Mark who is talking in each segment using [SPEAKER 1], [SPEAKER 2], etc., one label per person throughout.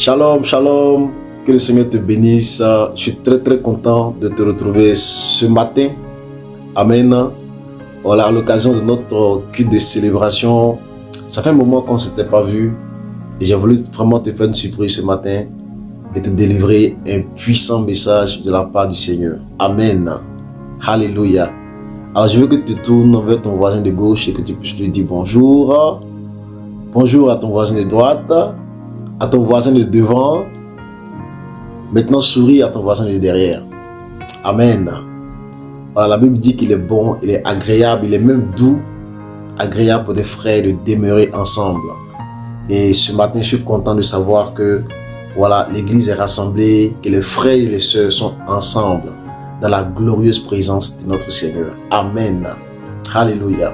[SPEAKER 1] Shalom, shalom, que le Seigneur te bénisse. Je suis très content de te retrouver ce matin. Amen. Voilà, à l'occasion de notre culte de célébration. Ça fait un moment qu'on ne s'était pas vu et j'ai voulu vraiment te faire une surprise ce matin et te délivrer un puissant message de la part du Seigneur. Amen. Alléluia. Alors je veux que tu te tournes vers ton voisin de gauche et que tu puisses lui dire bonjour. Bonjour à ton voisin de droite, à ton voisin de devant. Maintenant souris à ton voisin de derrière. Amen. Voilà, la Bible dit qu'il est bon, il est agréable, il est même doux, agréable pour des frères de demeurer ensemble. Et ce matin, je suis content de savoir que voilà, l'église est rassemblée, que les frères et les sœurs sont ensemble dans la glorieuse présence de notre Seigneur. Amen. Alléluia.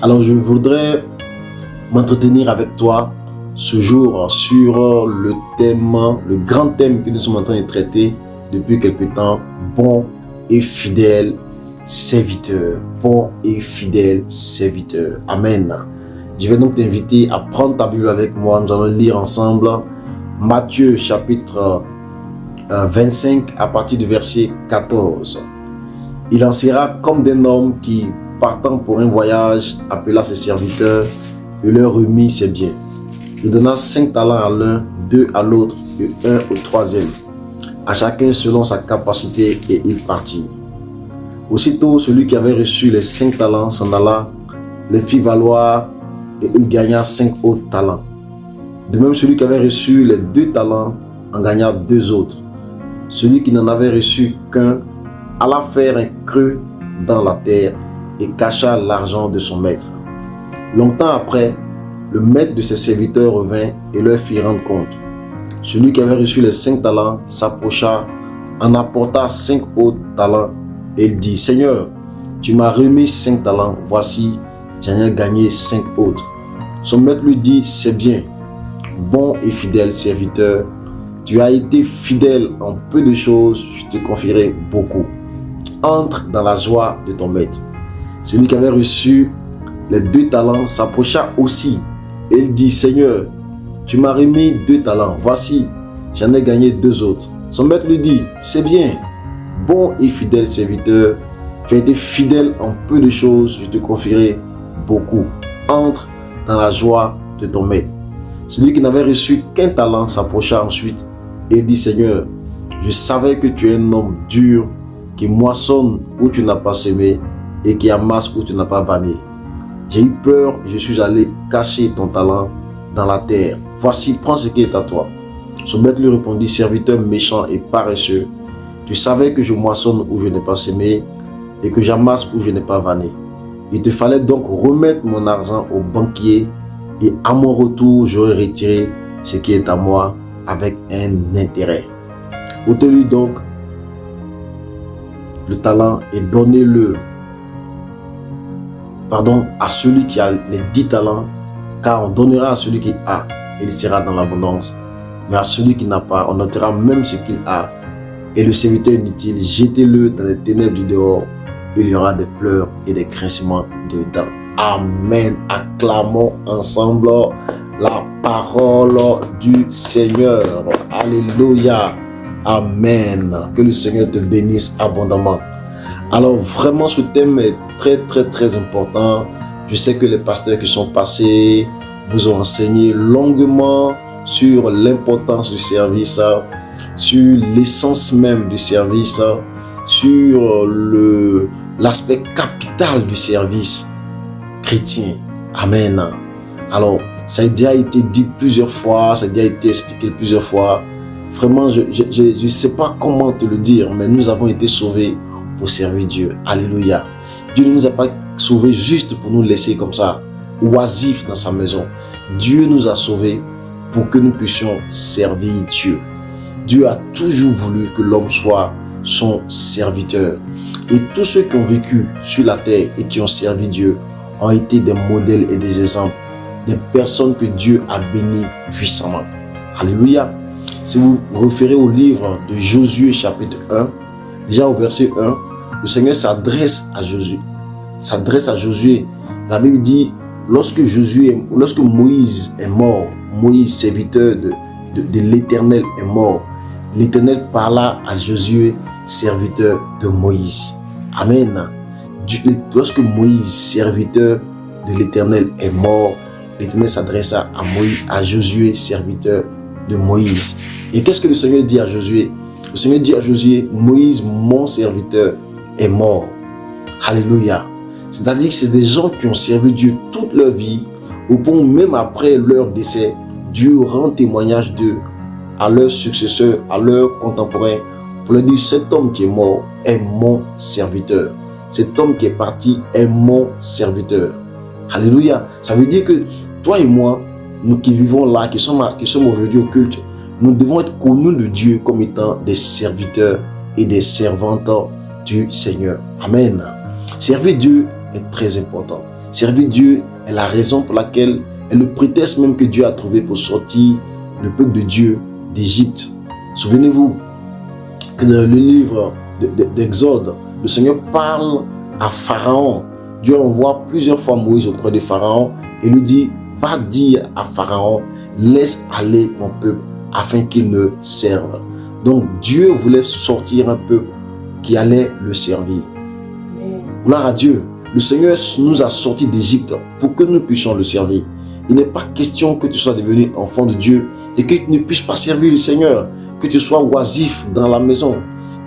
[SPEAKER 1] Alors je voudrais m'entretenir avec toi ce jour sur le thème, le grand thème que nous sommes en train de traiter depuis quelque temps, bon et fidèle serviteur. Bon et fidèle serviteur. Amen. Je vais donc t'inviter à prendre ta Bible avec moi. Nous allons lire ensemble Matthieu chapitre 25 à partir du verset 14. Il en sera comme d'un homme qui, partant pour un voyage, appela ses serviteurs et leur remit ses biens. Il donna 5 talents à l'un, 2 à l'autre et 1 au troisième, à chacun selon sa capacité, et il partit. Aussitôt, celui qui avait reçu les 5 talents s'en alla, les fit valoir et il gagna 5 autres talents. De même, celui qui avait reçu les 2 talents en gagna 2 autres. Celui qui n'en avait reçu qu'un alla faire un creux dans la terre et cacha l'argent de son maître. Longtemps après, le maître de ses serviteurs revint et leur fit rendre compte. Celui qui avait reçu les 5 talents s'approcha, en apporta 5 autres talents et il dit: Seigneur, tu m'as remis 5 talents, voici, j'en ai gagné 5 autres. Son maître lui dit: c'est bien, bon et fidèle serviteur, tu as été fidèle en peu de choses, je te confierai beaucoup. Entre dans la joie de ton maître. Celui qui avait reçu les 2 talents s'approcha aussi et il dit: Seigneur, tu m'as remis 2 talents, voici, j'en ai gagné 2 autres. Son maître lui dit: c'est bien, bon et fidèle serviteur, tu as été fidèle en peu de choses, je te confierai beaucoup. Entre dans la joie de ton maître. Celui qui n'avait reçu qu'un talent s'approcha ensuite et il dit: Seigneur, je savais que tu es un homme dur, qui moissonne où tu n'as pas semé et qui amasse où tu n'as pas vanné. J'ai eu peur, je suis allé cacher ton talent dans la terre. Voici, prends ce qui est à toi. Son maître lui répondit: serviteur méchant et paresseux, tu savais que je moissonne où je n'ai pas semé et que j'amasse où je n'ai pas vanné. Il te fallait donc remettre mon argent au banquier et à mon retour, j'aurais retiré ce qui est à moi avec un intérêt. Ôtez-lui donc le talent et donnez-le à celui qui a les 10 talents, car on donnera à celui qui a et il sera dans l'abondance. Mais à celui qui n'a pas, on notera même ce qu'il a. Et le serviteur inutile, jetez-le dans les ténèbres du dehors. Il y aura des pleurs et des grincements dedans. Amen. Acclamons ensemble la parole du Seigneur. Alléluia. Amen. Que le Seigneur te bénisse abondamment. Alors vraiment, ce thème est très important. Je sais que les pasteurs qui sont passés vous ont enseigné longuement sur l'importance du service, sur l'essence même du service, sur l'aspect capital du service chrétien. Amen. Alors, ça a déjà été dit plusieurs fois, ça a déjà été expliqué plusieurs fois. Vraiment, je ne sais pas comment te le dire, mais nous avons été sauvés pour servir Dieu. Alléluia. Dieu ne nous a pas sauvés juste pour nous laisser comme ça, oisifs dans sa maison. Dieu nous a sauvés pour que nous puissions servir Dieu. Dieu a toujours voulu que l'homme soit son serviteur. Et tous ceux qui ont vécu sur la terre et qui ont servi Dieu ont été des modèles et des exemples, des personnes que Dieu a bénies puissamment. Alléluia. Si vous vous référez au livre de Josué chapitre 1, déjà au verset 1, le Seigneur s'adresse à Josué. La Bible dit, lorsque Moïse est mort, Moïse, serviteur de l'Éternel est mort. L'Éternel parla à Josué, serviteur de Moïse. Amen. Lorsque Moïse, serviteur de l'Éternel, est mort, l'Éternel s'adressa à Josué, serviteur de Moïse. Et qu'est-ce que le Seigneur dit à Josué? Le Seigneur dit à Josué, Moïse, mon serviteur, est mort. Alléluia. C'est-à-dire que c'est des gens qui ont servi Dieu toute leur vie, au point où même après leur décès, Dieu rend témoignage d'eux à leurs successeurs, à leurs contemporains, pour leur dire, cet homme qui est mort est mon serviteur. Cet homme qui est parti est mon serviteur. Alléluia. Ça veut dire que toi et moi, nous qui vivons là, qui sommes aujourd'hui au culte, nous devons être connus de Dieu comme étant des serviteurs et des servantes du Seigneur. Amen. Servir Dieu est très important. Servir Dieu est la raison pour laquelle, est le prétexte même que Dieu a trouvé pour sortir le peuple de Dieu d'Égypte. Souvenez-vous que dans le livre d'Exode, le Seigneur parle à Pharaon. Dieu envoie plusieurs fois Moïse auprès de Pharaon et lui dit, va dire à Pharaon, laisse aller mon peuple afin qu'il me serve. Donc Dieu voulait sortir un peuple qui allait le servir. Gloire à Dieu. Le Seigneur nous a sortis d'Égypte pour que nous puissions le servir. Il n'est pas question que tu sois devenu enfant de Dieu et que tu ne puisses pas servir le Seigneur, que tu sois oisif dans la maison.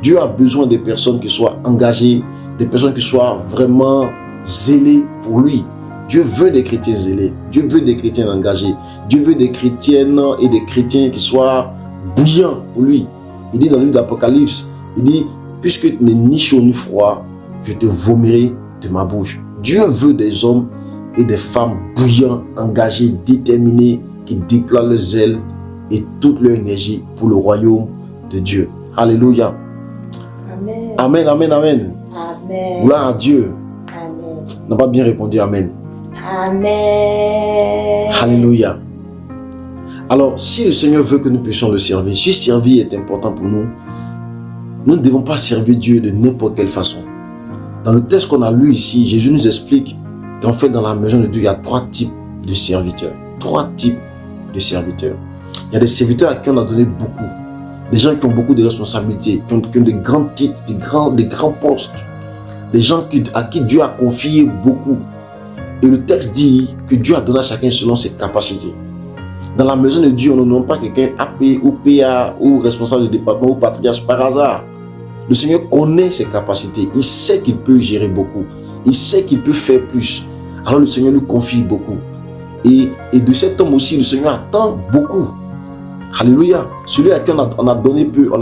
[SPEAKER 1] Dieu a besoin des personnes qui soient engagées, des personnes qui soient vraiment zélées pour lui. Dieu veut des chrétiens zélés, Dieu veut des chrétiens engagés, Dieu veut des chrétiennes et des chrétiens qui soient bouillants pour lui. Il dit dans le livre d'Apocalypse, il dit, puisque tu n'es ni chaud ni froid, je te vomirai de ma bouche. Dieu veut des hommes et des femmes bouillants, engagés, déterminés, qui déploient leur zèle et toute leur énergie pour le royaume de Dieu. Alléluia.
[SPEAKER 2] Amen.
[SPEAKER 1] Amen, amen, amen.
[SPEAKER 2] Amen.
[SPEAKER 1] Gloire à Dieu.
[SPEAKER 2] Amen.
[SPEAKER 1] On n'a pas bien répondu amen.
[SPEAKER 2] Amen.
[SPEAKER 1] Alléluia. Alors, si le Seigneur veut que nous puissions le servir, si servir est important pour nous, nous ne devons pas servir Dieu de n'importe quelle façon. Dans le texte qu'on a lu ici, Jésus nous explique qu'en fait, dans la maison de Dieu, il y a 3 types de serviteurs. 3 types de serviteurs. Il y a des serviteurs à qui on a donné beaucoup. Des gens qui ont beaucoup de responsabilités, qui ont des grands titres, des grands postes. Des gens à qui Dieu a confié beaucoup. Et le texte dit que Dieu a donné à chacun selon ses capacités. Dans la maison de Dieu, on ne nomme pas quelqu'un AP ou PA ou responsable de département ou patriarche par hasard. Le Seigneur connaît ses capacités. Il sait qu'il peut gérer beaucoup. Il sait qu'il peut faire plus. Alors le Seigneur lui confie beaucoup. Et de cet homme aussi, le Seigneur attend beaucoup. Alléluia. Celui à qui on a donné peu, on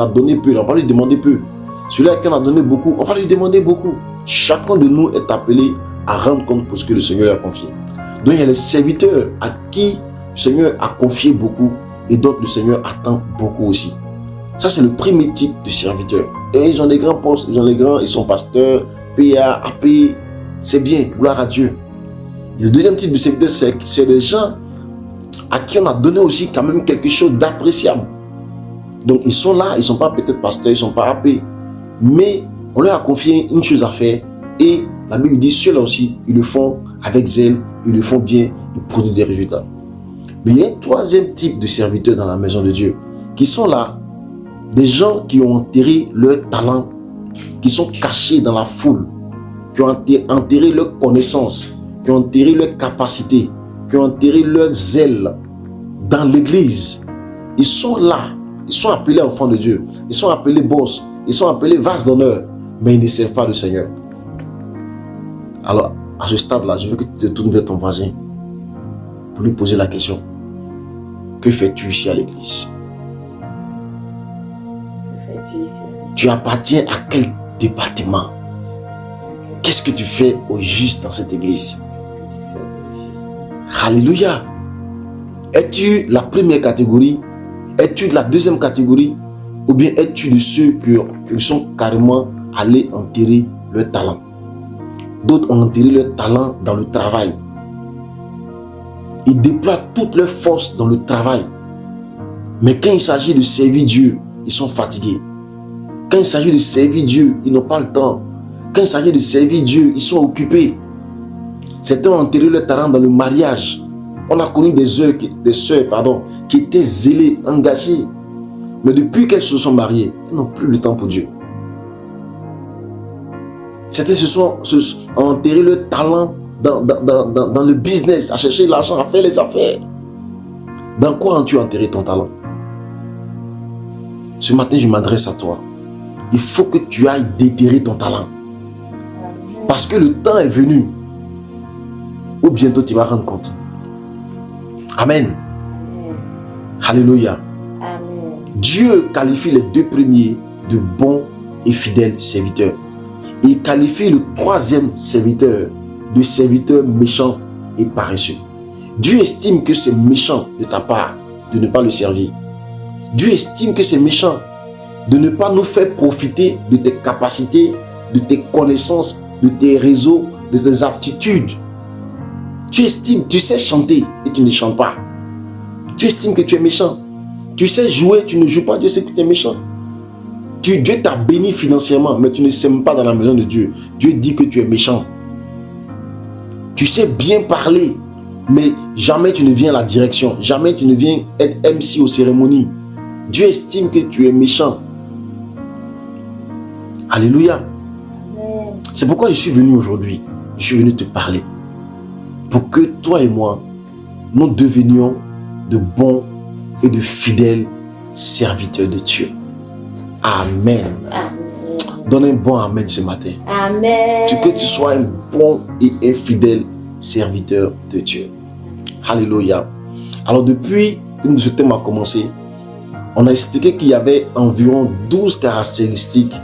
[SPEAKER 1] va lui demander peu. Celui à qui on a donné beaucoup, on va lui demander beaucoup. Chacun de nous est appelé à rendre compte pour ce que le Seigneur lui a confié. Donc il y a les serviteurs à qui le Seigneur a confié beaucoup et d'autres le Seigneur attend beaucoup aussi. Ça c'est le premier type de serviteur. Et ils ont des grands postes, ils sont pasteurs, PA, AP, c'est bien, gloire à Dieu. Et le deuxième type de serviteur, c'est des gens à qui on a donné aussi quand même quelque chose d'appréciable. Donc ils sont là, ils ne sont pas peut-être pasteurs, ils ne sont pas AP, mais on leur a confié une chose à faire et la Bible dit ceux-là aussi, ils le font avec zèle, ils le font bien, ils produisent des résultats. Mais il y a un troisième type de serviteurs dans la maison de Dieu qui sont là, des gens qui ont enterré leur talent, qui sont cachés dans la foule, qui ont enterré leur connaissance, qui ont enterré leur capacité, qui ont enterré leur zèle dans l'église. Ils sont là, ils sont appelés enfants de Dieu, ils sont appelés boss, ils sont appelés vases d'honneur, mais ils ne servent pas le Seigneur. Alors, à ce stade-là, je veux que tu te tournes vers ton voisin pour lui poser la question. Que fais-tu ici à l'église?
[SPEAKER 2] Que fais-tu ici?
[SPEAKER 1] Tu appartiens à quel département? Qu'est-ce que tu fais au juste dans cette église?
[SPEAKER 2] Qu'est-ce que tu fais au juste?
[SPEAKER 1] Alléluia. Es-tu la première catégorie? Es-tu de la deuxième catégorie? Ou bien es-tu de ceux qui sont carrément allés enterrer leur talent? D'autres ont enterré leur talent dans le travail. Ils déploient toute leur force dans le travail. Mais quand il s'agit de servir Dieu, ils sont fatigués. Quand il s'agit de servir Dieu, ils n'ont pas le temps. Quand il s'agit de servir Dieu, ils sont occupés. Certains ont enterré leur talent dans le mariage. On a connu des sœurs qui étaient zélées, engagées. Mais depuis qu'elles se sont mariées, elles n'ont plus le temps pour Dieu. Certains ont enterré leur talent dans le business, à chercher l'argent, à faire les affaires. Dans quoi as-tu enterré ton talent? Ce matin, je m'adresse à toi. Il faut que tu ailles déterrer ton talent. Parce que le temps est venu où bientôt tu vas rendre compte. Amen. Alléluia. Dieu qualifie les deux premiers de bons et fidèles serviteurs. Il qualifie le troisième serviteur de serviteur méchant et paresseux. Dieu estime que c'est méchant de ta part de ne pas le servir. Dieu estime que c'est méchant de ne pas nous faire profiter de tes capacités, de tes connaissances, de tes réseaux, de tes aptitudes. Tu estimes, tu sais chanter et tu ne chantes pas. Tu estimes que tu es méchant. Tu sais jouer, tu ne joues pas, Dieu sait que tu es méchant. Dieu t'a béni financièrement, mais tu ne sèmes pas dans la maison de Dieu. Dieu dit que tu es méchant. Tu sais bien parler, mais jamais tu ne viens à la direction. Jamais tu ne viens être MC aux cérémonies. Dieu estime que tu es méchant. Alléluia. C'est pourquoi je suis venu aujourd'hui. Je suis venu te parler. Pour que toi et moi, nous devenions de bons et de fidèles serviteurs de Dieu. Amen. Donne un bon amen ce matin.
[SPEAKER 2] Amen.
[SPEAKER 1] Que tu sois un bon et un fidèle serviteur de Dieu. Alléluia. Alors depuis que ce thème a commencé, on a expliqué qu'il y avait environ 12 caractéristiques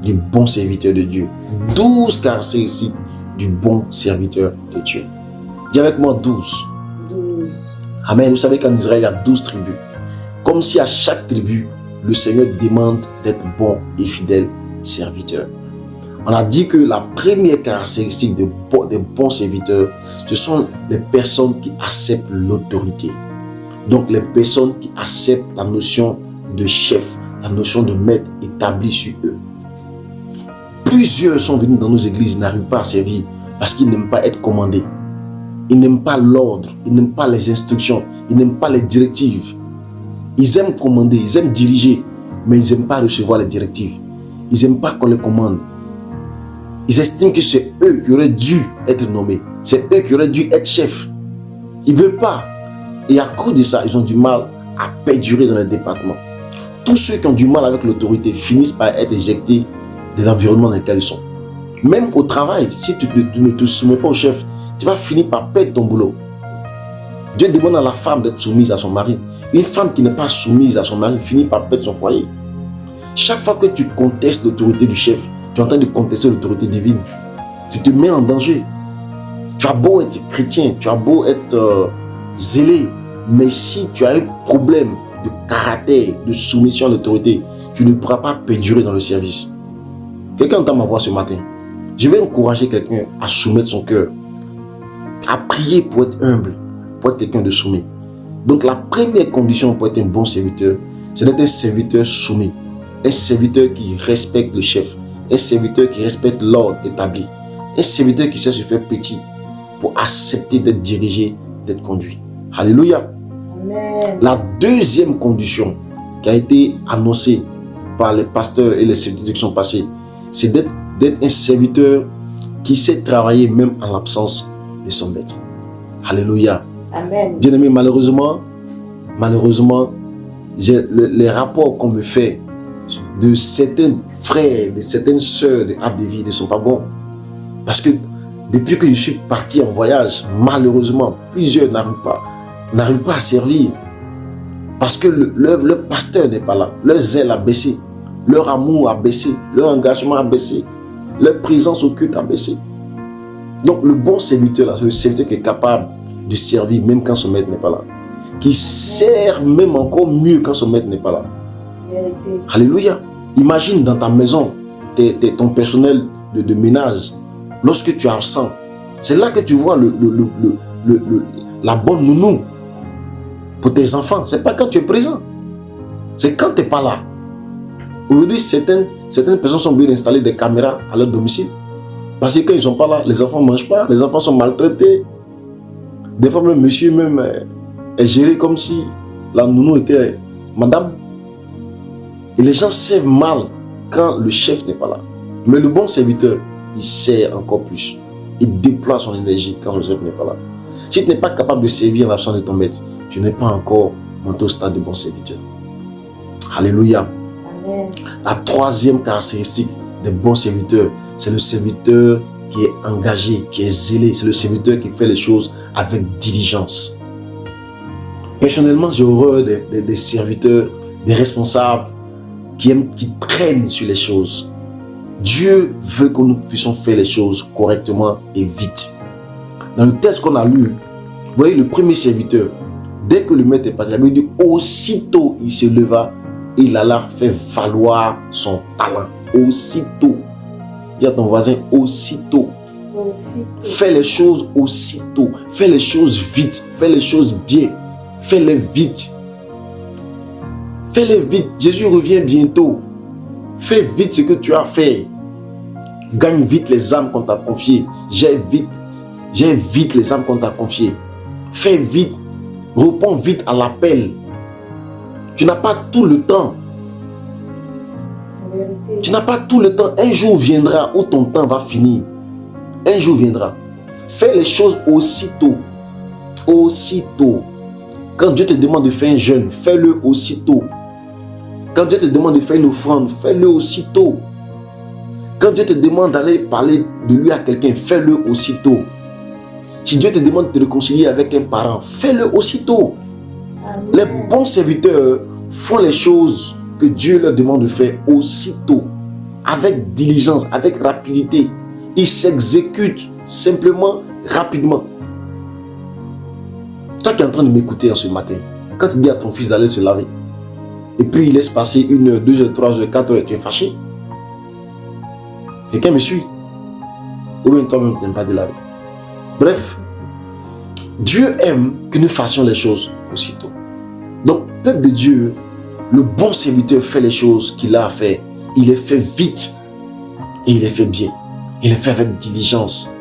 [SPEAKER 1] du bon serviteur de Dieu. 12 caractéristiques du bon serviteur de Dieu. Dis avec moi 12.
[SPEAKER 2] 12.
[SPEAKER 1] Amen. Vous savez qu'en Israël, il y a 12 tribus. Comme si à chaque tribu, le Seigneur demande d'être bon et fidèle serviteur. On a dit que la première caractéristique des bons serviteurs, ce sont les personnes qui acceptent l'autorité. Donc les personnes qui acceptent la notion de chef, la notion de maître établie sur eux. Plusieurs sont venus dans nos églises, ils n'arrivent pas à servir parce qu'ils n'aiment pas être commandés. Ils n'aiment pas l'ordre, ils n'aiment pas les instructions, ils n'aiment pas les directives. Ils aiment commander, ils aiment diriger, mais ils n'aiment pas recevoir les directives. Ils n'aiment pas qu'on les commande. Ils estiment que c'est eux qui auraient dû être nommés. C'est eux qui auraient dû être chefs. Ils ne veulent pas. Et à cause de ça, ils ont du mal à perdurer dans les départements. Tous ceux qui ont du mal avec l'autorité finissent par être éjectés de l'environnement dans lequel ils sont. Même au travail, si tu ne te soumets pas au chef, tu vas finir par perdre ton boulot. Dieu demande à la femme d'être soumise à son mari. Une femme qui n'est pas soumise à son mari finit par perdre son foyer. Chaque fois que tu contestes l'autorité du chef, tu es en train de contester l'autorité divine. Tu te mets en danger. Tu as beau être chrétien, tu as beau être zélé, mais si tu as un problème de caractère, de soumission à l'autorité, tu ne pourras pas perdurer dans le service. Quelqu'un entend ma voix ce matin. Je vais encourager quelqu'un à soumettre son cœur, à prier pour être humble, pour être quelqu'un de soumis. Donc la première condition pour être un bon serviteur, c'est d'être un serviteur soumis, un serviteur qui respecte le chef, un serviteur qui respecte l'ordre établi, un serviteur qui sait se faire petit pour accepter d'être dirigé, d'être conduit. Alléluia.
[SPEAKER 2] Amen.
[SPEAKER 1] La deuxième condition qui a été annoncée par les pasteurs et les serviteurs qui sont passés, c'est d'être un serviteur qui sait travailler même en l'absence de son maître. Alléluia.
[SPEAKER 2] Amen.
[SPEAKER 1] Bien aimé, malheureusement, les rapports qu'on me fait de certains frères, de certaines sœurs de Arbre de Vie ne sont pas bons. Parce que depuis que je suis parti en voyage, malheureusement, plusieurs n'arrivent pas à servir. Parce que leur pasteur n'est pas là. Leur zèle a baissé. Leur amour a baissé. Leur engagement a baissé. Leur présence au culte a baissé. Donc le bon serviteur, là, c'est le serviteur qui est capable de servir même quand son maître n'est pas là. Qui sert même encore mieux quand son maître n'est pas là.
[SPEAKER 2] Vérité.
[SPEAKER 1] Alléluia. Imagine dans ta maison, ton personnel de ménage, lorsque tu es absent, c'est là que tu vois la bonne nounou pour tes enfants. C'est pas quand tu es présent. C'est quand tu n'es pas là. Aujourd'hui, certaines personnes sont obligées d'installer des caméras à leur domicile. Parce que quand ils ne sont pas là, les enfants ne mangent pas, les enfants sont maltraités. Des fois même, monsieur même est géré comme si la nounou était madame. Et les gens servent mal quand le chef n'est pas là. Mais le bon serviteur, il sert encore plus. Il déploie son énergie quand le chef n'est pas là. Si tu n'es pas capable de servir en l'absence de ton maître, tu n'es pas encore monté au stade de bon serviteur. Alléluia.
[SPEAKER 2] Amen.
[SPEAKER 1] La troisième caractéristique des bons serviteurs, c'est le serviteur qui est engagé, qui est zélé. C'est le serviteur qui fait les choses avec diligence. Personnellement, j'ai horreur des serviteurs, des responsables qui traînent sur les choses. Dieu veut que nous puissions faire les choses correctement et vite. Dans le texte qu'on a lu, vous voyez le premier serviteur, dès que le maître est parti, il avait dit aussitôt il se leva, il alla faire valoir son talent. Aussitôt. Dis à ton voisin aussitôt.
[SPEAKER 2] Aussitôt.
[SPEAKER 1] Fais les choses aussitôt. Fais les choses vite. Fais les choses bien. Fais-les vite. Fais-les vite. Jésus revient bientôt. Fais vite ce que tu as fait. Gagne vite les âmes qu'on t'a confiées. J'ai vite les âmes qu'on t'a confiées. Fais vite. Réponds vite à l'appel. Tu n'as pas tout le temps. Tu n'as pas tout le temps. Un jour viendra où ton temps va finir. Un jour viendra. Fais les choses aussitôt. Aussitôt. Quand Dieu te demande de faire un jeûne, fais-le aussitôt. Quand Dieu te demande de faire une offrande, fais-le aussitôt. Quand Dieu te demande d'aller parler de lui à quelqu'un, fais-le aussitôt. Si Dieu te demande de te réconcilier avec un parent, fais-le aussitôt.
[SPEAKER 2] Amen.
[SPEAKER 1] Les bons serviteurs font les choses que Dieu leur demande de faire aussitôt, avec diligence, avec rapidité. Ils s'exécutent simplement, rapidement. Toi qui es en train de m'écouter ce matin, quand tu dis à ton fils d'aller se laver, et puis il laisse passer 1 heure, 2 heures, 3 heures, 4 heures, tu es fâché. Quelqu'un me suit? Ou bien toi-même tu n'aimes pas de laver. Bref, Dieu aime que nous fassions les choses aussitôt. Donc, peuple de Dieu, le bon serviteur fait les choses qu'il a à faire. Il les fait vite et il les fait bien. Il les fait avec diligence.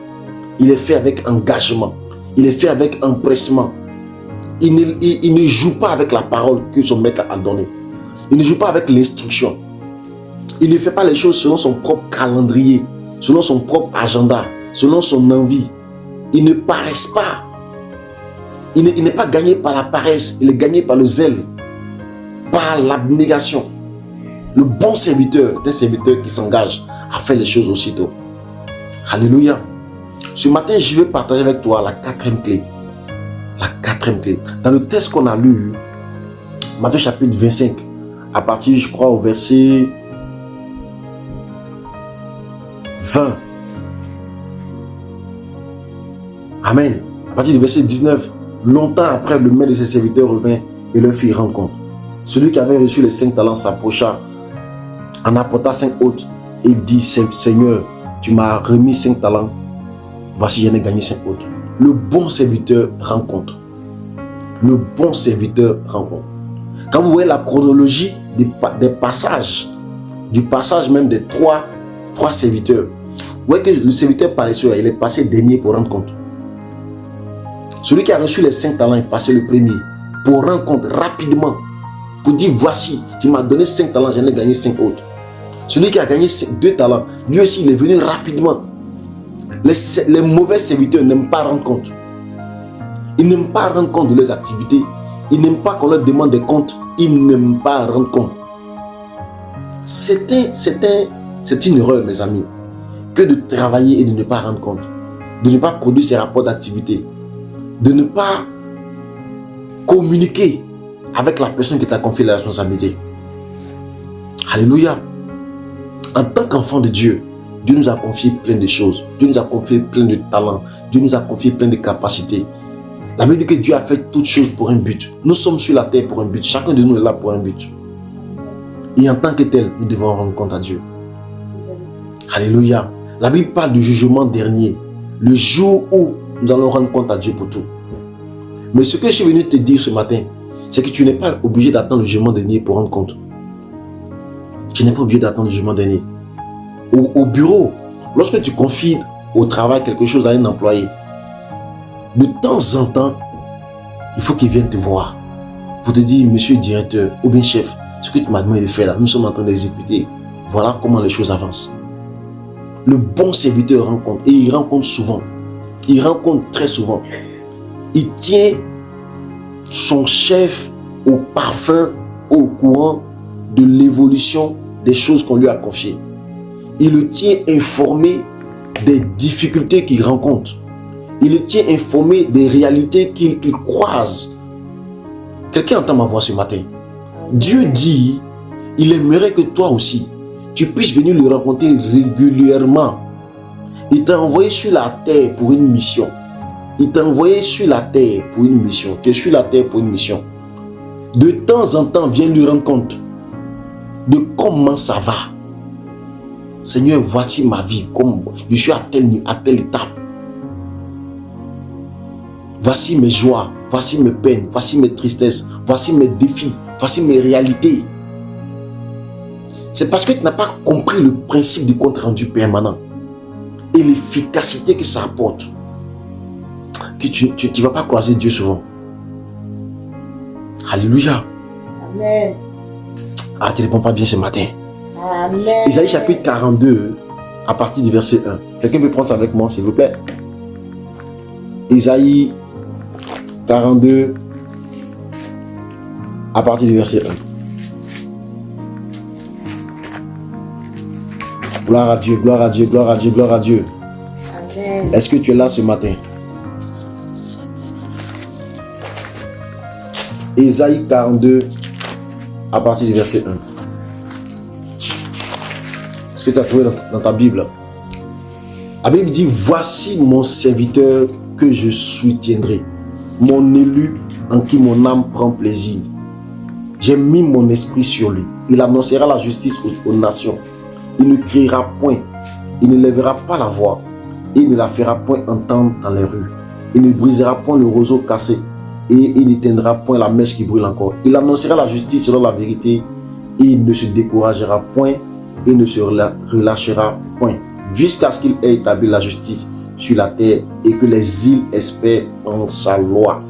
[SPEAKER 1] Il les fait avec engagement. Il les fait avec empressement. Il ne joue pas avec la parole que son maître a donnée. Il ne joue pas avec l'instruction. Il ne fait pas les choses selon son propre calendrier, selon son propre agenda, selon son envie. Il ne paresse pas. Il n'est pas gagné par la paresse, il est gagné par le zèle, par l'abnégation. Le bon serviteur est un serviteur qui s'engage à faire les choses aussitôt. Alléluia. Ce matin, je vais partager avec toi la quatrième clé. La quatrième clé. Dans le texte qu'on a lu, Matthieu chapitre 25, à partir, je crois, au verset 20. Amen. À partir du verset 19. Longtemps après, le maître de ses serviteurs revint et leur fit rencontre. Celui qui avait reçu les 5 talents s'approcha, en apporta 5 autres et dit, Seigneur, tu m'as remis 5 talents, voici j'en ai gagné 5 autres. Le bon serviteur rencontre. Le bon serviteur rencontre. Quand vous voyez la chronologie des passages, du passage même des trois serviteurs, vous voyez que le serviteur paresseux, il est passé dernier pour rendre compte. Celui qui a reçu les 5 talents est passé le premier pour rendre compte rapidement, pour dire voici, tu m'as donné 5 talents, j'en ai gagné 5 autres. Celui qui a gagné 2 talents, lui aussi il est venu rapidement. Les mauvais serviteurs n'aiment pas rendre compte. Ils n'aiment pas rendre compte de leurs activités. Ils n'aiment pas qu'on leur demande des comptes. Ils n'aiment pas rendre compte. C'est une erreur, mes amis, que de travailler et de ne pas rendre compte, de ne pas produire ses rapports d'activité, de ne pas communiquer avec la personne qui t'a confié la responsabilité. Alléluia. En tant qu'enfant de Dieu, Dieu nous a confié plein de choses. Dieu nous a confié plein de talents. Dieu nous a confié plein de capacités. La Bible dit que Dieu a fait toutes choses pour un but. Nous sommes sur la terre pour un but. Chacun de nous est là pour un but. Et en tant que tel, nous devons rendre compte à Dieu. Alléluia. La Bible parle du jugement dernier. Le jour où nous allons rendre compte à Dieu pour tout. Mais ce que je suis venu te dire ce matin, c'est que tu n'es pas obligé d'attendre le jugement dernier pour rendre compte. Tu n'es pas obligé d'attendre le jugement dernier. Au bureau, lorsque tu confies au travail quelque chose à un employé, De temps en temps, il faut qu'il vienne te voir pour te dire, monsieur le directeur ou bien chef, ce que tu m'as demandé de faire là, nous sommes en train d'exécuter. Voilà comment les choses avancent. Le bon serviteur rencontre, et il rencontre souvent. Il rencontre très souvent. Il tient son chef au parfum, au courant de l'évolution des choses qu'on lui a confiées. Il le tient informé des difficultés qu'il rencontre. Il le tient informé des réalités qu'il croise. Quelqu'un entend ma voix ce matin. Dieu dit, il aimerait que toi aussi, tu puisses venir le rencontrer régulièrement. Il t'a envoyé sur la terre pour une mission. Il t'a envoyé sur la terre pour une mission. Tu es sur la terre pour une mission. De temps en temps, viens lui rendre compte de comment ça va. Seigneur, voici ma vie. Je suis à telle étape. Voici mes joies, voici mes peines, voici mes tristesses, voici mes défis, voici mes réalités. C'est parce que tu n'as pas compris le principe du compte rendu permanent et l'efficacité que ça apporte que tu ne vas pas croiser Dieu souvent. Alléluia.
[SPEAKER 2] Amen.
[SPEAKER 1] Ah, tu ne réponds pas bien ce matin.
[SPEAKER 2] Amen.
[SPEAKER 1] Isaïe chapitre 42, à partir du verset 1. Quelqu'un peut prendre ça avec moi, s'il vous plaît. Isaïe 42, à partir du verset 1. Gloire à Dieu, gloire à Dieu, gloire à Dieu, gloire à Dieu.
[SPEAKER 2] Amen.
[SPEAKER 1] Est-ce que tu es là ce matin? Isaïe 42, à partir du verset 1. Est-ce que tu as trouvé dans ta Bible? La Bible dit, voici mon serviteur que je soutiendrai, mon élu en qui mon âme prend plaisir. J'ai mis mon esprit sur lui. Il annoncera la justice aux nations. Il ne criera point, il ne lèvera pas la voix, et il ne la fera point entendre dans les rues. Il ne brisera point le roseau cassé, et il n'éteindra point la mèche qui brûle encore. Il annoncera la justice selon la vérité, et il ne se découragera point, et ne se relâchera point, jusqu'à ce qu'il ait établi la justice sur la terre, et que les îles espèrent en sa loi.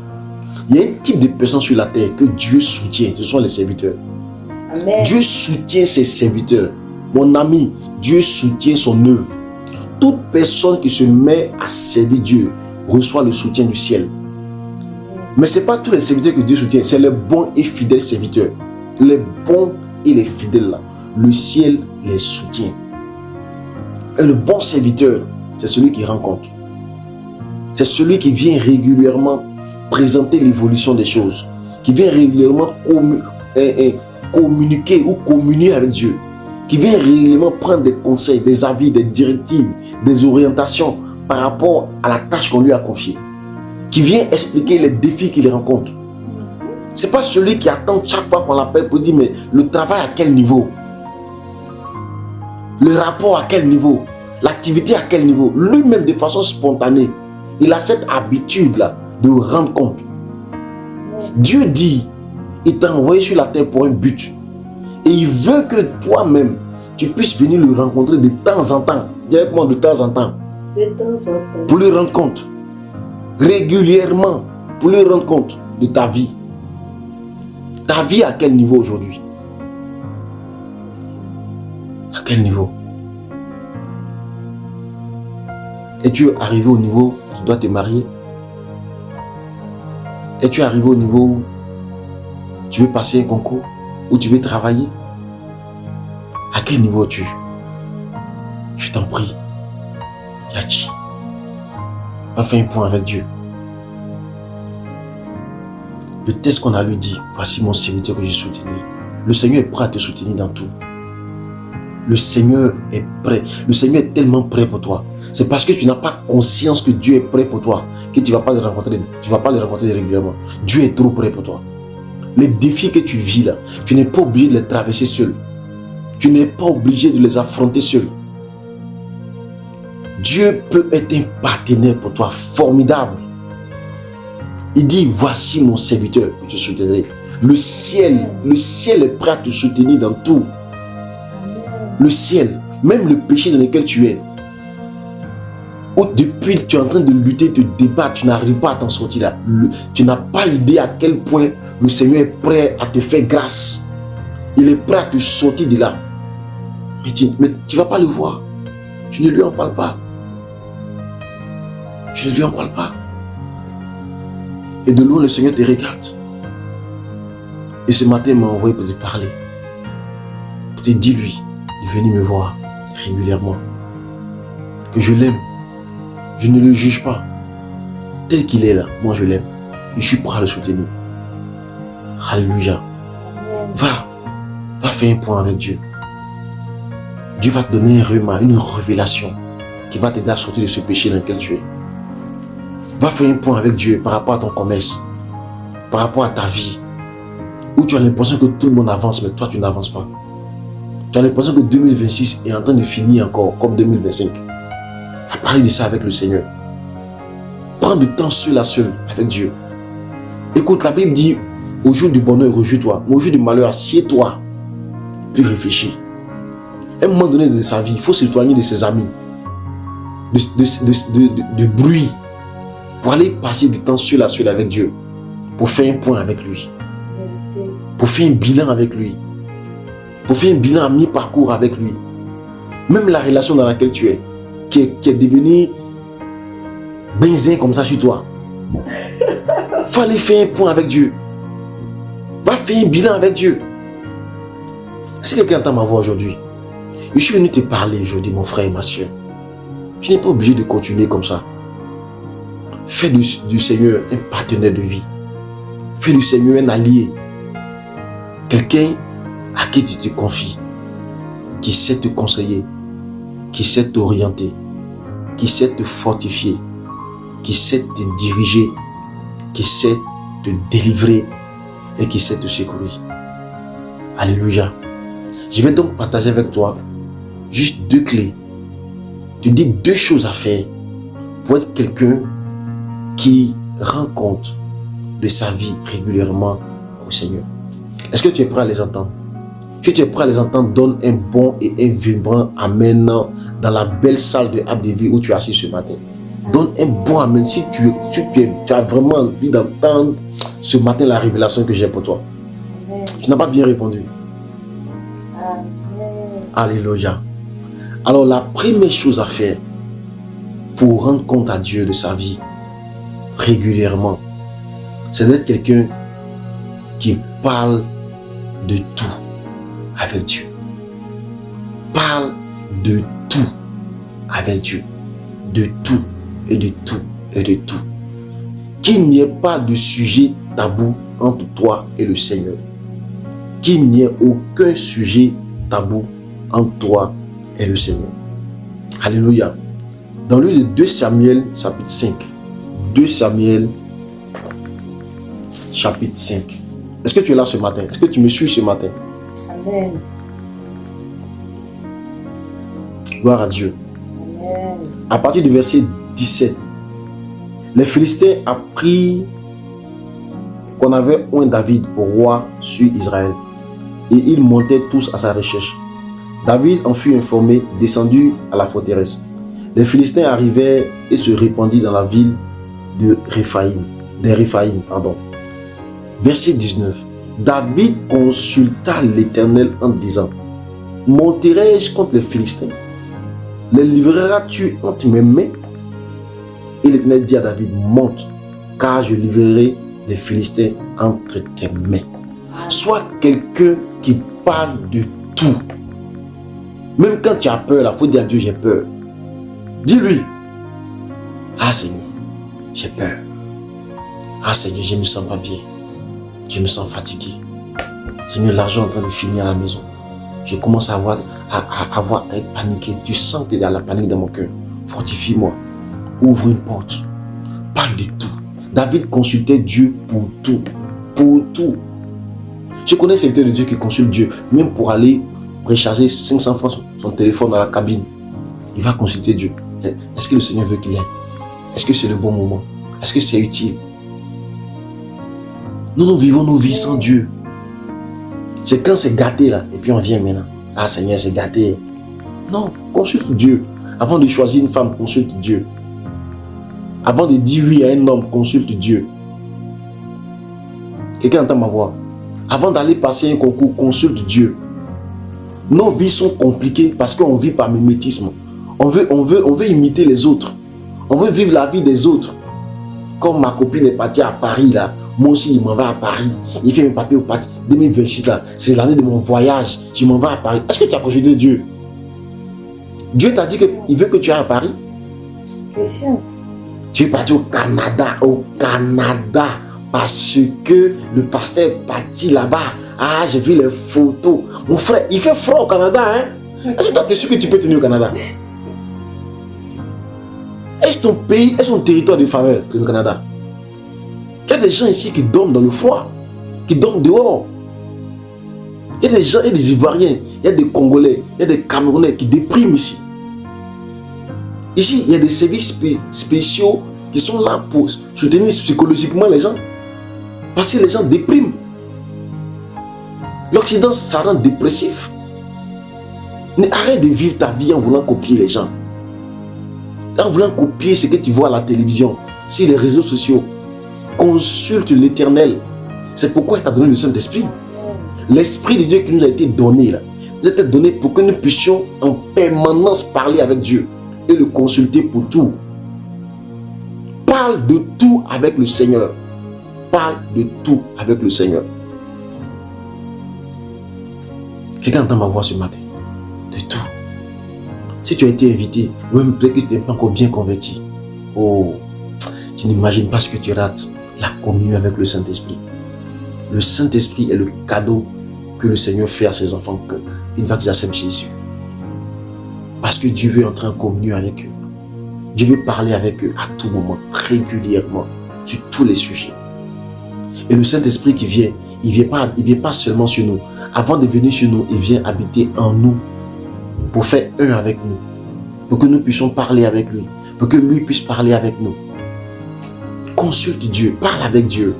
[SPEAKER 1] Il y a un type de personnes sur la terre que Dieu soutient, ce sont les serviteurs.
[SPEAKER 2] Amen.
[SPEAKER 1] Dieu soutient ses serviteurs. Mon ami, Dieu soutient son œuvre. Toute personne qui se met à servir Dieu reçoit le soutien du ciel. Mais ce n'est pas tous les serviteurs que Dieu soutient, c'est les bons et fidèles serviteurs. Les bons et les fidèles là, le ciel les soutient. Et le bon serviteur, c'est celui qui rencontre. C'est celui qui vient régulièrement présenter l'évolution des choses, qui vient régulièrement communiquer ou communier avec Dieu, qui vient régulièrement prendre des conseils, des avis, des directives, des orientations par rapport à la tâche qu'on lui a confiée, qui vient expliquer les défis qu'il rencontre. Ce n'est pas celui qui attend chaque fois qu'on l'appelle pour dire mais le travail à quel niveau, le rapport à quel niveau, l'activité à quel niveau. Lui-même de façon spontanée, il a cette habitude-là de rendre compte. Dieu dit, il t'a envoyé sur la terre pour un but. Et il veut que toi-même, tu puisses venir le rencontrer de temps en temps. Directement de temps en temps.
[SPEAKER 2] De temps en temps.
[SPEAKER 1] Pour lui rendre compte. Régulièrement. Pour lui rendre compte de ta vie. Ta vie à quel niveau aujourd'hui? À quel niveau? Es-tu arrivé au niveau où tu dois te marier? Es-tu arrivé au niveau où tu veux passer un concours? Où tu veux travailler? À quel niveau es-tu? Je t'en prie, Yachi, va faire un point avec Dieu. Le texte qu'on a lui dit, voici mon serviteur que je soutiendrai. Le Seigneur est prêt à te soutenir dans tout. Le Seigneur est prêt. Le Seigneur est tellement prêt pour toi. C'est parce que tu n'as pas conscience que Dieu est prêt pour toi que tu ne vas pas le rencontrer. Tu vas pas le rencontrer régulièrement. Dieu est trop prêt pour toi. Les défis que tu vis là, tu n'es pas obligé de les traverser seul. Tu n'es pas obligé de les affronter seul. Dieu peut être un partenaire pour toi formidable. Il dit, voici mon serviteur que je soutiendrai. Le ciel est prêt à te soutenir dans tout. Le ciel, même le péché dans lequel tu es. Ou depuis tu es en train de lutter, te débattre, tu n'arrives pas à t'en sortir là. Tu n'as pas idée à quel point le Seigneur est prêt à te faire grâce. Il est prêt à te sortir de là. Mais tu ne vas pas le voir. Tu ne lui en parles pas. Tu ne lui en parles pas. Et de loin, le Seigneur te regarde. Et ce matin, il m'a envoyé pour te parler. Pour te dire, lui, de venir me voir régulièrement. Que je l'aime. Je ne le juge pas. Tel qu'il est là, moi je l'aime. Et je suis prêt à le soutenir. Alléluia. Va faire un point avec Dieu. Dieu va te donner un rema, une révélation qui va t'aider à sortir de ce péché dans lequel tu es. Va faire un point avec Dieu par rapport à ton commerce, par rapport à ta vie, où tu as l'impression que tout le monde avance, mais toi tu n'avances pas. Tu as l'impression que 2026 est en train de finir encore comme 2025. Va parler de ça avec le Seigneur. Prends du temps seul à seul avec Dieu. Écoute, la Bible dit, au jour du bonheur, réjouis-toi, mais au jour du malheur, assieds-toi, puis réfléchis. À un moment donné de sa vie, il faut s'éloigner de ses amis, de bruit, pour aller passer du temps seul à seul avec Dieu, pour faire un point avec lui, pour faire un bilan avec lui, pour faire un bilan à mi-parcours avec lui. Même la relation dans laquelle tu es, qui est devenue benzin comme ça sur toi. Faut aller faire un point avec Dieu. Va faire un bilan avec Dieu. Est-ce que quelqu'un entend ma voix aujourd'hui? Je suis venu te parler aujourd'hui, mon frère et ma soeur. Tu n'es pas obligé de continuer comme ça. Fais du Seigneur un partenaire de vie. Fais du Seigneur un allié. Quelqu'un à qui tu te confies, qui sait te conseiller, qui sait t'orienter, qui sait te fortifier, qui sait te diriger, qui sait te délivrer et qui sait te secourir. Alléluia. Je vais donc partager avec toi juste 2 clés. Te dis 2 choses à faire pour être quelqu'un qui rend compte de sa vie régulièrement au Seigneur. Est-ce que tu es prêt à les entendre? Si tu es prêt à les entendre, donne un bon et un vibrant amen dans la belle salle de Arbre de Vie où tu es assis ce matin. Donne un bon amen si tu as vraiment envie d'entendre ce matin la révélation que j'ai pour toi. Amen. Tu n'as pas bien répondu. Amen. Alléluia. Alors la première chose à faire pour rendre compte à Dieu de sa vie régulièrement, c'est d'être quelqu'un qui parle de tout avec Dieu. Parle de tout avec Dieu. De tout et de tout et de tout. Qu'il n'y ait pas de sujet tabou entre toi et le Seigneur. Qu'il n'y ait aucun sujet tabou entre toi et le Seigneur. Alléluia. Dans le livre de 2 Samuel, chapitre 5. 2 Samuel, chapitre 5. Est-ce que tu es là ce matin? Est-ce que tu me suis ce matin?
[SPEAKER 2] Amen.
[SPEAKER 1] Gloire à Dieu.
[SPEAKER 2] Amen.
[SPEAKER 1] À partir du verset 17, les Philistins apprirent qu'on avait oint David pour roi sur Israël et ils montaient tous à sa recherche. David en fut informé, descendu à la forteresse. Les Philistins arrivèrent et se répandirent dans la ville de Réphaïm. Verset 19. David consulta l'Éternel en disant: monterai-je contre les Philistins? Les livreras-tu entre mes mains? Et l'Éternel dit à David: monte, car je livrerai les Philistins entre tes mains. Sois quelqu'un qui parle de tout. Même quand tu as peur, il faut dire à Dieu: j'ai peur. Dis-lui: ah Seigneur, j'ai peur. Ah Seigneur, je ne me sens pas bien. Je me sens fatigué. Seigneur, l'argent est en train de finir à la maison. Je commence à être paniqué. Tu sens qu'il y a la panique dans mon cœur. Fortifie-moi. Ouvre une porte. Parle de tout. David consultait Dieu pour tout. Pour tout. Je connais un serviteur de Dieu qui consulte Dieu. Même pour aller recharger 500 francs son téléphone dans la cabine. Il va consulter Dieu. Est-ce que le Seigneur veut qu'il aille? Est-ce que c'est le bon moment? Est-ce que c'est utile? Nous vivons nos vies sans Dieu. C'est quand c'est gâté là, et puis on vient maintenant. Ah Seigneur, c'est gâté. Non, consulte Dieu. Avant de choisir une femme, consulte Dieu. Avant de dire oui à un homme, consulte Dieu. Quelqu'un entend ma voix? Avant d'aller passer un concours, consulte Dieu. Nos vies sont compliquées parce qu'on vit par mimétisme. On veut imiter les autres. On veut vivre la vie des autres. Comme ma copine est partie à Paris là, moi aussi il m'en va à Paris. Il fait mes papiers au Paris. 2026 là, c'est l'année de mon voyage. Je m'en vais à Paris. Est-ce que tu as consulté Dieu? Dieu t'a dit qu'il veut que tu ailles à Paris?
[SPEAKER 2] Bien sûr.
[SPEAKER 1] Tu es parti au Canada, parce que le pasteur est parti là-bas. Ah, j'ai vu les photos. Mon frère, il fait froid au Canada, hein? Est-ce que tu es sûr que tu peux tenir au Canada? Est-ce ton pays, est-ce ton territoire de faveur que le Canada? Il y a des gens ici qui dorment dans le froid, qui dorment dehors. Il y a des gens, il y a des Ivoiriens, il y a des Congolais, il y a des Camerounais qui dépriment ici. Ici, il y a des services spéciaux qui sont là pour soutenir psychologiquement les gens. Parce que les gens dépriment. L'Occident, ça rend dépressif. Mais arrête de vivre ta vie en voulant copier les gens. En voulant copier ce que tu vois à la télévision, sur les réseaux sociaux. Consulte l'Éternel. C'est pourquoi il t'a donné le Saint-Esprit. L'Esprit de Dieu qui nous a été donné, là, nous a été donné pour que nous puissions en permanence parler avec Dieu et le consulter pour tout. Parle de tout avec le Seigneur. Parle de tout avec le Seigneur. Quelqu'un entend ma voix ce matin. De tout. Si tu as été invité, même peut-être que tu n'es pas encore bien converti. Oh, tu n'imagines pas ce que tu rates. La communion avec le Saint-Esprit. Le Saint-Esprit est le cadeau que le Seigneur fait à ses enfants une fois qu'ils acceptent Jésus. Parce que Dieu veut entrer en communion avec eux. Dieu veut parler avec eux à tout moment, régulièrement, sur tous les sujets. Et le Saint-Esprit qui vient, il vient pas seulement sur nous. Avant de venir sur nous, il vient habiter en nous pour faire un avec nous. Pour que nous puissions parler avec lui. Pour que lui puisse parler avec nous. Consulte Dieu, parle avec Dieu.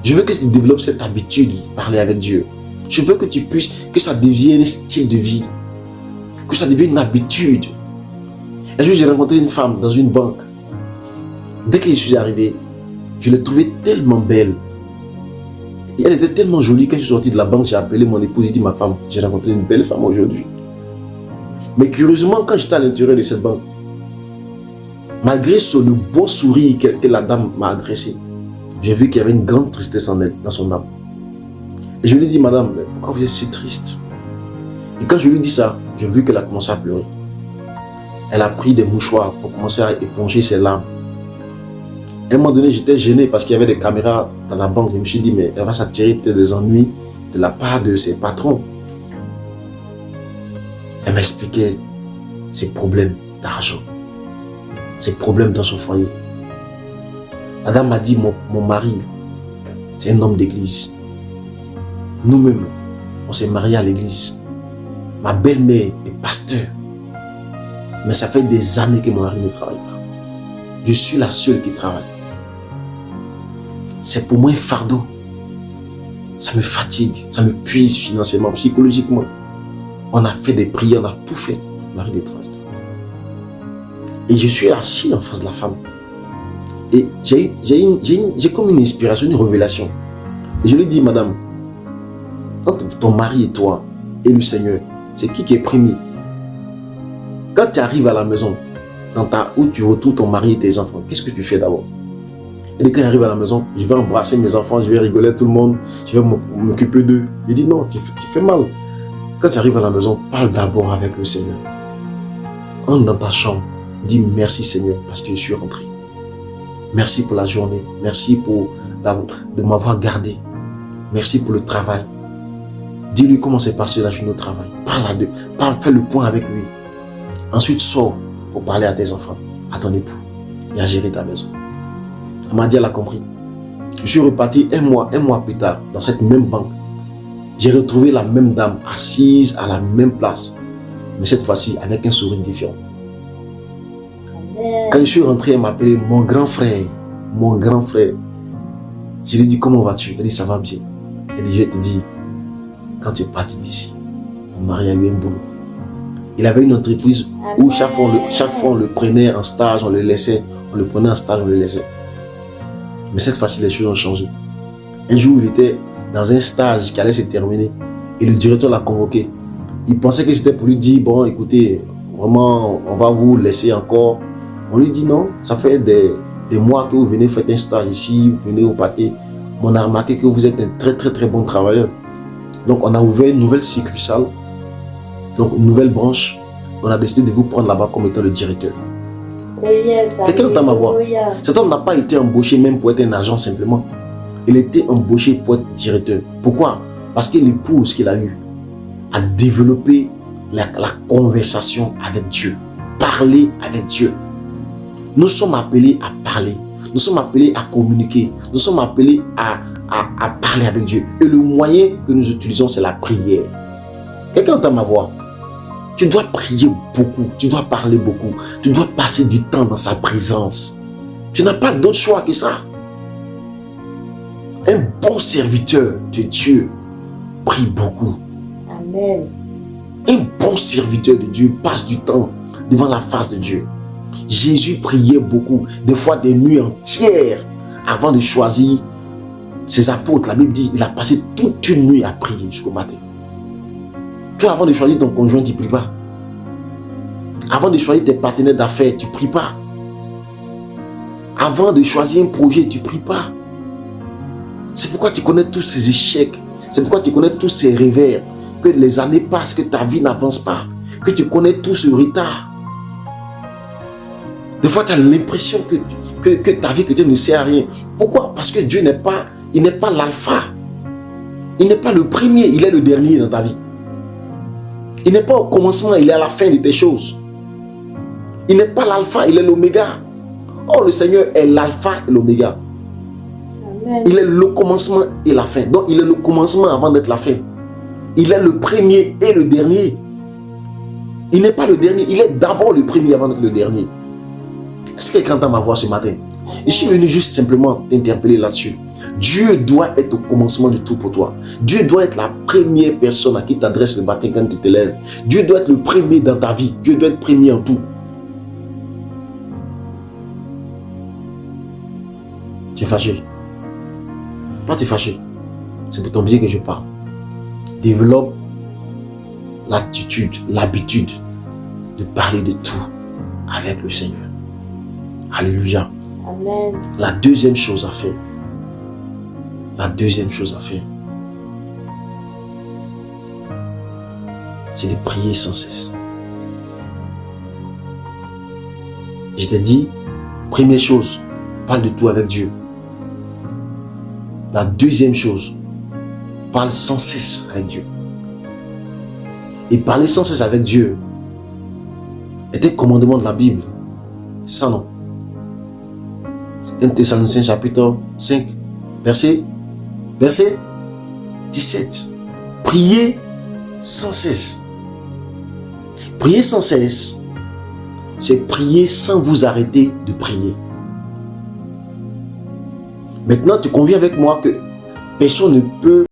[SPEAKER 1] Je veux que tu développes cette habitude de parler avec Dieu. Je veux que tu puisses, que ça devienne un style de vie. Que ça devienne une habitude. Un jour, j'ai rencontré une femme dans une banque. Dès que je suis arrivé, je l'ai trouvée tellement belle. Et elle était tellement jolie. Quand je suis sorti de la banque, j'ai appelé mon épouse et dit, ma femme, j'ai rencontré une belle femme aujourd'hui. Mais curieusement, quand j'étais à l'intérieur de cette banque, malgré le beau sourire que la dame m'a adressé, j'ai vu qu'il y avait une grande tristesse en elle, dans son âme. Et je lui ai dit, madame, mais pourquoi vous êtes si triste? Et quand je lui ai dit ça, j'ai vu qu'elle a commencé à pleurer. Elle a pris des mouchoirs pour commencer à éponger ses larmes. À un moment donné, j'étais gêné parce qu'il y avait des caméras dans la banque. Je me suis dit, mais elle va s'attirer peut-être des ennuis de la part de ses patrons. Elle m'expliquait ses problèmes d'argent, ses problèmes dans son foyer. La dame m'a dit, mon mari, c'est un homme d'église. Nous-mêmes, on s'est mariés à l'église. Ma belle-mère est pasteur. Mais ça fait des années que mon mari ne travaille pas. Je suis la seule qui travaille. C'est pour moi un fardeau. Ça me fatigue, ça me puise financièrement, psychologiquement. On a fait des prières, on a tout fait. Mon mari ne travaille pas. Et je suis assis en face de la femme. Et j'ai comme une inspiration, une révélation. Et je lui dis, madame, entre ton mari et toi et le Seigneur, c'est qui est premier? Quand tu arrives à la maison, où tu retrouves ton mari et tes enfants, qu'est-ce que tu fais d'abord? Et quand j'arrive à la maison, je vais embrasser mes enfants, je vais rigoler tout le monde, je vais m'occuper d'eux. Il dit non, tu fais mal. Quand tu arrives à la maison, parle d'abord avec le Seigneur. Entre dans ta chambre, dis merci Seigneur parce que je suis rentré. Merci pour la journée, merci de m'avoir gardé. Merci pour le travail. Dis-lui comment s'est passé la journée au travail. Fais le point avec lui. Ensuite, sors pour parler à tes enfants, à ton époux et à gérer ta maison. Elle m'a dit, elle a compris. Je suis reparti un mois plus tard, dans cette même banque. J'ai retrouvé la même dame assise à la même place, mais cette fois-ci avec un sourire différent. Amen. Quand je suis rentré, elle m'a appelé mon grand frère. Mon grand frère. Je lui ai dit, comment vas-tu? Elle dit, ça va bien. Elle dit, je vais te dire, quand tu es parti d'ici, mon mari a eu un boulot. Il avait une entreprise où chaque fois on le prenait en stage, on le laissait, On le prenait en stage, on le laissait. Mais cette fois-ci, les choses ont changé. Un jour, il était dans un stage qui allait se terminer et le directeur l'a convoqué. Il pensait que c'était pour lui dire, bon, écoutez, vraiment, on va vous laisser encore. On lui dit non, ça fait des mois que vous venez faire un stage ici, vous venez au pâté. On a remarqué que vous êtes un très très très bon travailleur. Donc on a ouvert une nouvelle succursale, donc une nouvelle branche. On a décidé de vous prendre là-bas comme étant le directeur.
[SPEAKER 2] Oh yes,
[SPEAKER 1] Quelqu'un entend ma voix?
[SPEAKER 2] alléluia.
[SPEAKER 1] Cet homme n'a pas été embauché même pour être un agent simplement. Il était embauché pour être directeur. Pourquoi? Parce que l'épouse qu'il a eue a développé la conversation avec Dieu. Parler avec Dieu. Nous sommes appelés à parler. Nous sommes appelés à communiquer. Nous sommes appelés à parler avec Dieu. Et le moyen que nous utilisons, c'est la prière. Quelqu'un entend ma voix? Tu dois prier beaucoup. Tu dois parler beaucoup. Tu dois passer du temps dans sa présence. Tu n'as pas d'autre choix que ça. Un bon serviteur de Dieu prie beaucoup.
[SPEAKER 2] Amen.
[SPEAKER 1] Un bon serviteur de Dieu passe du temps devant la face de Dieu. Jésus priait beaucoup, des fois des nuits entières avant de choisir ses apôtres. La Bible dit qu'il a passé toute une nuit à prier jusqu'au matin. Toi, avant de choisir ton conjoint, tu ne pries pas. Avant de choisir tes partenaires d'affaires, tu ne pries pas. Avant de choisir un projet, tu ne pries pas. C'est pourquoi tu connais tous ces échecs. C'est pourquoi tu connais tous ces revers. Que les années passent, que ta vie n'avance pas. Que tu connais tout ce retard. Des fois, tu as l'impression que ta vie chrétienne ne sert à rien. Pourquoi? Parce que Dieu n'est pas l'alpha. Il n'est pas le premier, il est le dernier dans ta vie. Il n'est pas au commencement, il est à la fin de tes choses. Il n'est pas l'alpha, il est l'oméga. Oh, le Seigneur est l'alpha et l'oméga. Il est le commencement et la fin. Donc, il est le commencement avant d'être la fin. Il est le premier et le dernier. Il n'est pas le dernier, il est d'abord le premier avant d'être le dernier. Est-ce que quelqu'un entend ma voix ce matin? Je suis venu juste simplement t'interpeller là-dessus. Dieu doit être au commencement de tout pour toi. Dieu doit être la première personne à qui tu adresses le matin quand tu te lèves. Dieu doit être le premier dans ta vie. Dieu doit être premier en tout. Tu es fâché? Pas t'es fâché. C'est pour ton bien que je parle. Développe l'attitude, l'habitude de parler de tout avec le Seigneur. Alléluia.
[SPEAKER 2] Amen.
[SPEAKER 1] La deuxième chose à faire. C'est de prier sans cesse. Je t'ai dit, première chose, parle de tout avec Dieu. La deuxième chose, parle sans cesse avec Dieu. Et parler sans cesse avec Dieu est un commandement de la Bible. C'est ça, non? 1 Thessaloniciens chapitre 5, verset 17. Priez sans cesse. Prier sans cesse, c'est prier sans vous arrêter de prier. Maintenant, tu conviens avec moi que personne ne peut